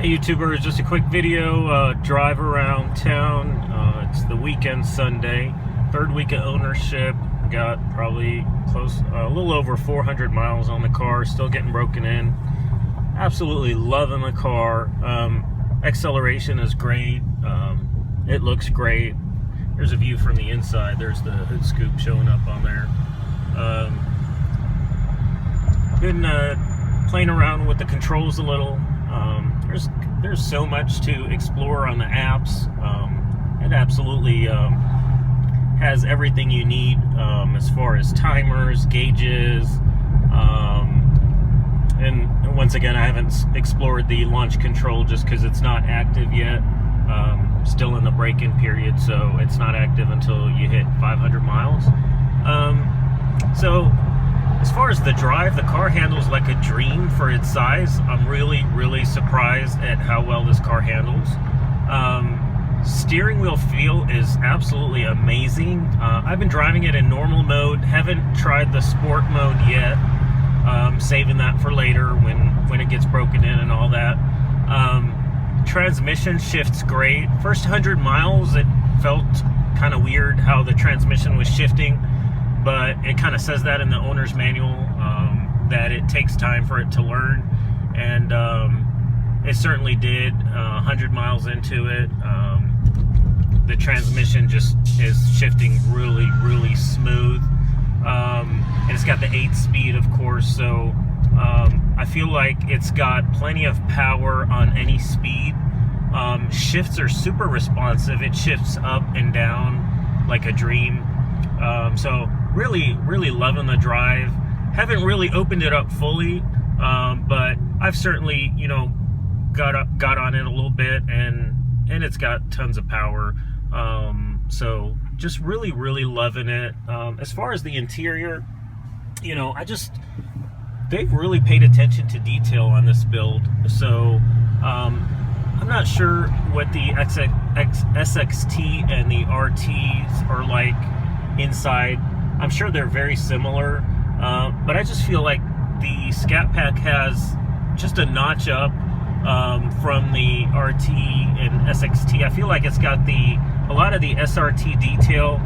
Hey YouTubers, just a quick video, drive around town. It's the weekend Sunday, third week of ownership. Got probably a little over 400 miles on the car, still getting broken in. Absolutely loving the car. Acceleration is great. It looks great. There's a view from the inside. There's the hood scoop showing up on there. Been playing around with the controls a little. There's so much to explore on the apps. It absolutely has everything you need as far as timers, gauges, and once again, I haven't explored the launch control just because it's not active yet. Still in the break-in period, so it's not active until you hit 500 miles. So as far as the drive, the car handles like a dream for its size. I'm really surprised at how well this car handles. Steering wheel feel is absolutely amazing. I've been driving it in normal mode, haven't tried the sport mode yet. Saving that for later when it gets broken in and all that. Transmission shifts great. First 100 miles it felt kind of weird how the transmission was shifting, but it kind of says that in the owner's manual, that it takes time for it to learn, and it certainly did. 100 miles into it, the transmission just is shifting really smooth, and it's got the 8-speed, of course, so I feel like it's got plenty of power on any speed. Shifts are super responsive. It shifts up and down like a dream. So really loving the drive. Haven't really opened it up fully, but I've certainly, got on it a little bit, and it's got tons of power. So just really loving it. As far as the interior, they've really paid attention to detail on this build. So I'm not sure what the SXT and the RTs are like inside. I'm sure they're very similar, but I just feel like the Scatpack has just a notch up from the RT and SXT. I feel like it's got a lot of the SRT detail,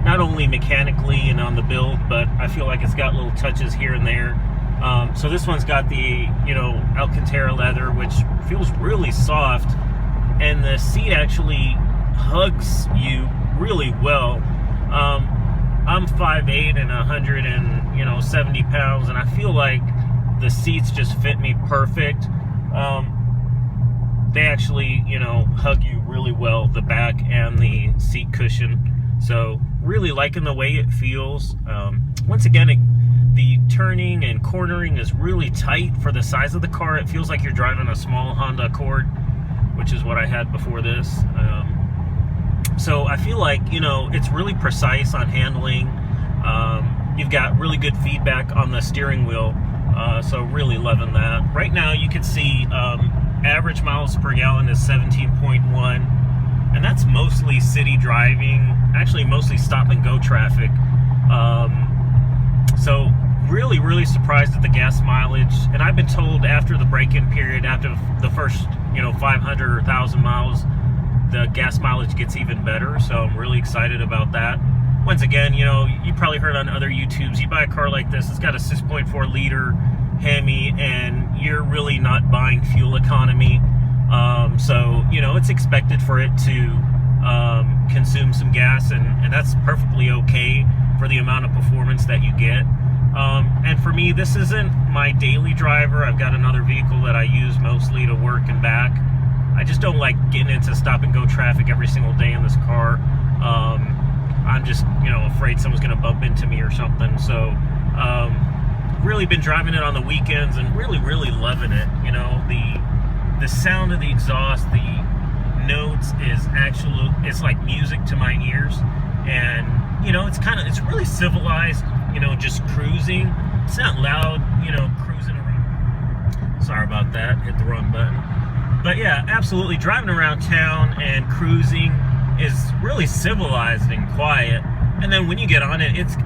not only mechanically and on the build, but I feel like it's got little touches here and there. So this one's got the Alcantara leather, which feels really soft, and the seat actually hugs you really well. I'm 5'8" and 170 pounds, and I feel like the seats just fit me perfect. They actually, hug you really well, the back and the seat cushion. So really liking the way it feels. Once again, the turning and cornering is really tight for the size of the car. It feels like you're driving a small Honda Accord, which is what I had before this. So I feel like, it's really precise on handling. You've got really good feedback on the steering wheel. So really loving that. Right now you can see average miles per gallon is 17.1, and that's mostly city driving, actually mostly stop and go traffic. So really surprised at the gas mileage, and I've been told after the break-in period, after the first 500 or 1,000 miles, the gas mileage gets even better. So I'm really excited about that. Once again, you probably heard on other YouTubes, you buy a car like this, it's got a 6.4 liter Hemi, and you're really not buying fuel economy. So it's expected for it to consume some gas, and that's perfectly okay for the amount of performance that you get. And for me, this isn't my daily driver. I've got another vehicle that I use mostly to work and back. I just don't like getting into stop and go traffic every single day in this car. I'm just afraid someone's gonna bump into me or something. So really been driving it on the weekends and really loving it. The sound of the exhaust, the notes it's like music to my ears. And it's really civilized, just cruising. It's not loud, cruising around. Sorry about that, hit the wrong button. But yeah, absolutely, driving around town and cruising is really civilized and quiet. And then when you get on it, it's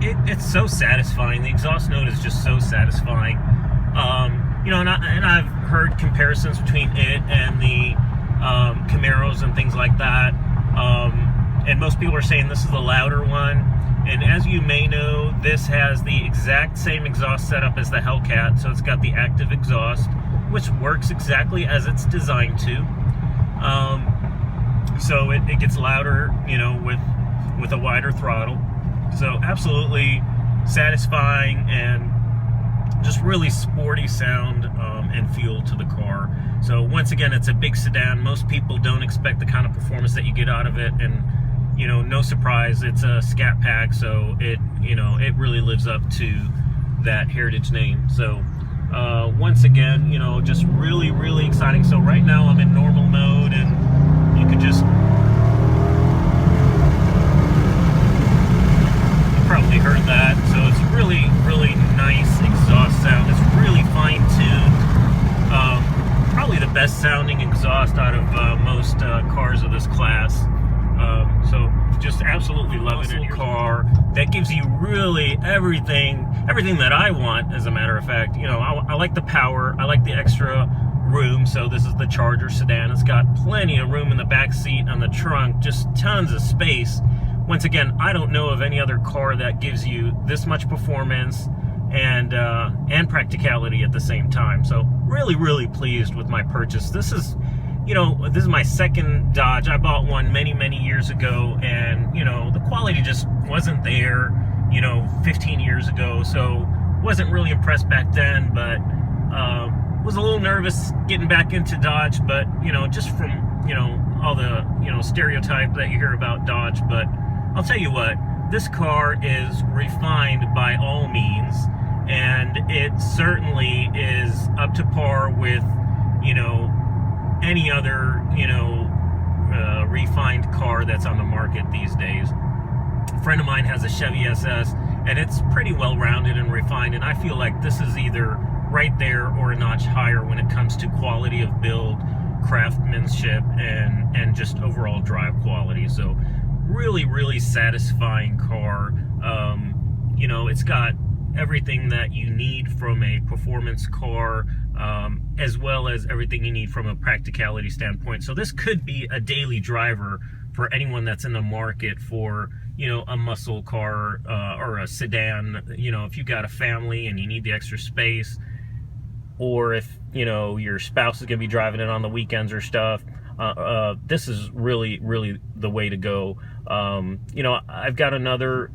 so satisfying. The exhaust note is just so satisfying. and I've heard comparisons between it and the Camaros and things like that. And most people are saying this is the louder one. And as you may know, this has the exact same exhaust setup as the Hellcat. So it's got the active exhaust, which works exactly as it's designed to. So it gets louder, with a wider throttle. So absolutely satisfying and just really sporty sound and feel to the car. So once again, it's a big sedan. Most people don't expect the kind of performance that you get out of it, and no surprise, it's a Scatpack, so it really lives up to that heritage name. So once again, just really, really exciting. So right now I'm in normal mode, and you could just probably heard that. So it's really, really nice exhaust sound. It's really fine-tuned. Probably the best sounding exhaust out of most cars of this class. So just absolutely love it in your car. That gives you really everything that I want, as a matter of fact. I like the power, I like the extra room. So this is the Charger sedan. It's got plenty of room in the back seat and the trunk, just tons of space. Once again, I don't know of any other car that gives you this much performance and practicality at the same time. So really, really pleased with my purchase. This is my second Dodge. I bought one many, many years ago, and the quality just wasn't there 15 years ago. So wasn't really impressed back then, but was a little nervous getting back into Dodge, but just from all the stereotype that you hear about Dodge. But I'll tell you what, this car is refined by all means, and it certainly is up to par with any other refined car that's on the market these days. A friend of mine has a Chevy SS, and it's pretty well rounded and refined, and I feel like this is either right there or a notch higher when it comes to quality of build, craftsmanship, and just overall drive quality. So really, really satisfying car. It's got everything that you need from a performance car, as well as everything you need from a practicality standpoint. So this could be a daily driver for anyone that's in the market for a muscle car or a sedan. If you got a family and you need the extra space, or if your spouse is going to be driving it on the weekends or stuff, this is really, really the way to go. I've got another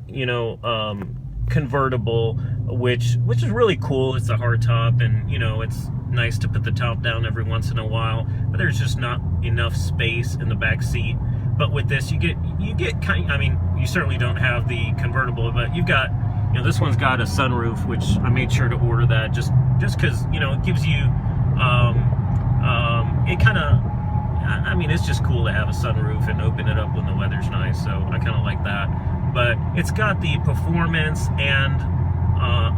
convertible, which is really cool. It's a hardtop, and it's nice to put the top down every once in a while, but there's just not enough space in the back seat. But with this, you get you certainly don't have the convertible, but you've got this one's got a sunroof, which I made sure to order that just because it gives you it kind of, it's just cool to have a sunroof and open it up when the weather's nice. So I kind of like that. But it's got the performance and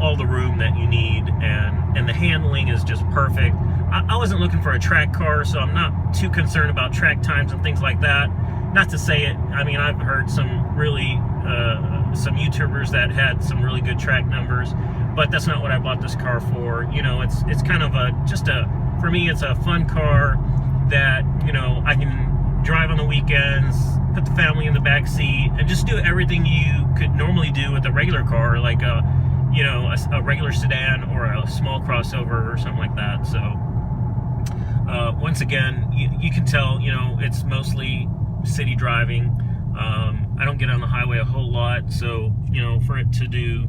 all the room that you need, and the handling is just perfect. I wasn't looking for a track car, so I'm not too concerned about track times and things like that. Not to say it, I've heard some really some YouTubers that had some really good track numbers, but that's not what I bought this car for. It's kind of for me, it's a fun car that I can drive on the weekends, put the family in the back seat, and just do everything you could normally do with a regular car, like a regular sedan or a small crossover or something like that. So once again, you can tell it's mostly city driving. I don't get on the highway a whole lot, so for it to do,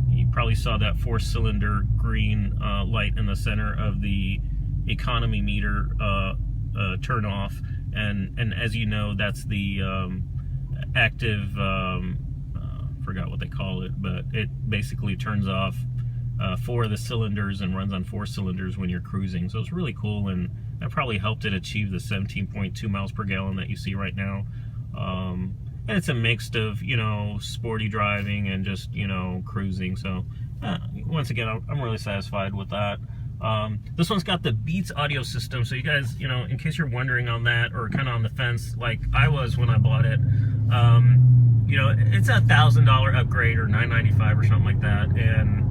you probably saw that 4-cylinder green light in the center of the economy meter turn off, and as you know, that's the active, forgot what they call it, but it basically turns off 4 of the cylinders and runs on 4 cylinders when you're cruising. So it's really cool, and that probably helped it achieve the 17.2 miles per gallon that you see right now. And it's a mix of sporty driving and just cruising. So once again, I'm really satisfied with that. This one's got the Beats audio system, so you guys, in case you're wondering on that, or kind of on the fence like I was when I bought it, it's a $1,000 upgrade or $995 or something like that. And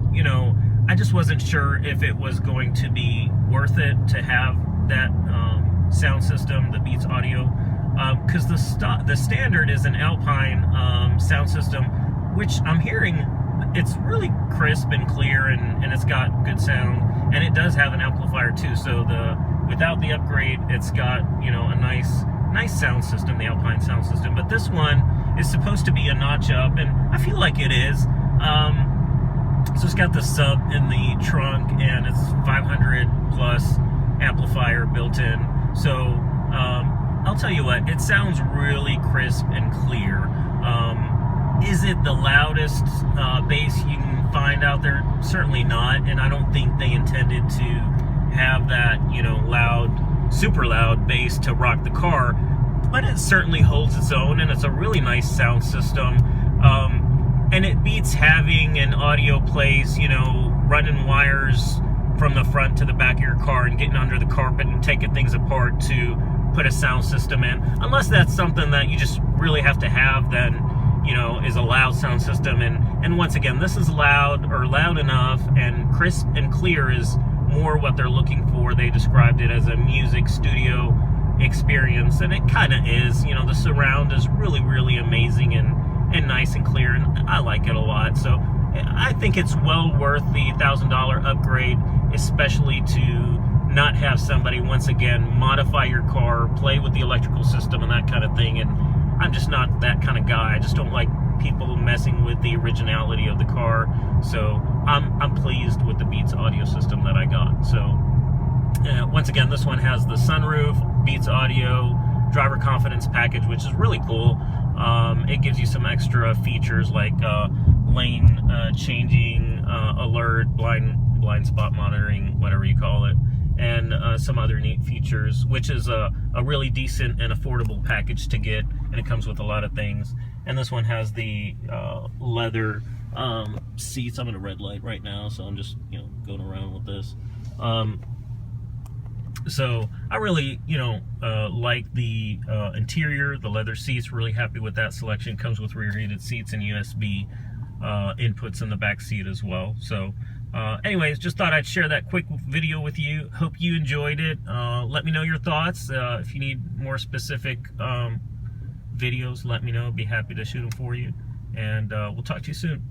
I just wasn't sure if it was going to be worth it to have that sound system, the Beats Audio, because the standard is an Alpine sound system, which I'm hearing it's really crisp and clear, and it's got good sound, and it does have an amplifier too. So without the upgrade, it's got, you know, a nice sound system, the Alpine sound system. But this one is supposed to be a notch up, and I feel like it is. So it's got the sub in the trunk, and it's 500 plus amplifier built in. So I'll tell you what, it sounds really crisp and clear. Is it the loudest bass you can find out there? Certainly not, and I don't think they intended to have that, you know, loud, super loud bass to rock the car, but it certainly holds its own, and it's a really nice sound system. And it beats having an audio place, you know, running wires from the front to the back of your car and getting under the carpet and taking things apart to put a sound system in. Unless that's something that you just really have to have, then, you know, is a loud sound system. And once again, this is loud, or loud enough, and crisp and clear is more what they're looking for. They described it as a music studio experience, and it kind of is. You know, the surround is really, really amazing and nice and clear, and I like it a lot. So I think it's well worth the $1,000 upgrade, especially to not have somebody, once again, modify your car, play with the electrical system and that kind of thing. And I'm just not that kind of guy. I just don't like people messing with the originality of the car. So I'm pleased with the Beats audio system that I got. So once again, this one has the sunroof, Beats Audio, driver confidence package, which is really cool. It gives you some extra features like lane changing, alert, blind spot monitoring, whatever you call it, and some other neat features, which is a really decent and affordable package to get, and it comes with a lot of things. And this one has the leather seats. I'm in a red light right now, so I'm just, you know, going around with this. So I really, you know, like the interior, the leather seats. Really happy with that selection. Comes with rear heated seats and USB inputs in the back seat as well. So anyways, just thought I'd share that quick video with you. Hope you enjoyed it. Let me know your thoughts. If you need more specific videos, let me know. Be happy to shoot them for you. And we'll talk to you soon.